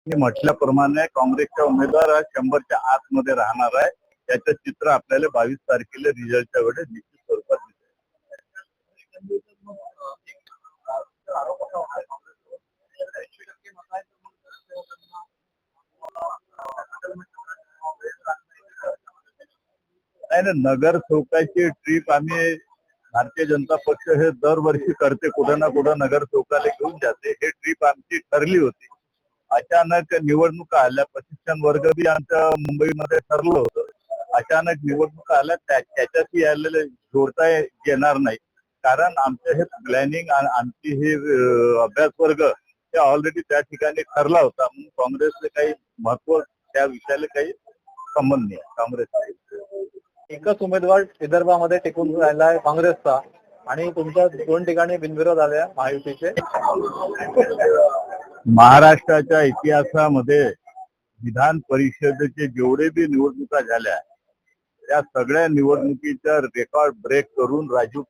मी म्हटल्याप्रमाणे काँग्रेसचा उमेदवार हा 100च्या आतमध्ये राहणार आहे. त्याचं चित्र आपल्याला 22 तारखेला रिझल्टच्या वेळेस निश्चित स्वरूपात दिसेल. नाही, नगर चौकाची ट्रिप आम्ही भारतीय जनता पक्ष हे दरवर्षी करते, कुठं ना कुठं नगर चौकाला घेऊन जाते. हे ट्रिप आमची ठरली होती. अचानक निवडणुका आल्या, प्रशिक्षण वर्ग बी आमच्या मुंबईमध्ये ठरलं होतं. अचानक निवडणुका आल्या, त्याच्याशी यायला जोडता येणार नाही, कारण आमचं हे प्लॅनिंग आमची हे अभ्यास वर्ग हे ऑलरेडी त्या ठिकाणी ठरला होता. म्हणून काँग्रेसचे काही महत्व त्या विषयाला काही संबंध नाही काँग्रेसचा. एकच उमेदवार विदर्भामध्ये टिकून राहिला आहे काँग्रेसचा आणि तुमच्या 2 ठिकाणी बिनविरोध आल्या महायुतीचे. महाराष्ट्राच्या इतिहासामध्ये विधान परिषदेचे जेवढे बी निवडणुका झाल्या त्या सगळ्या निवडणुकीचा रेकॉर्ड ब्रेक करून राजू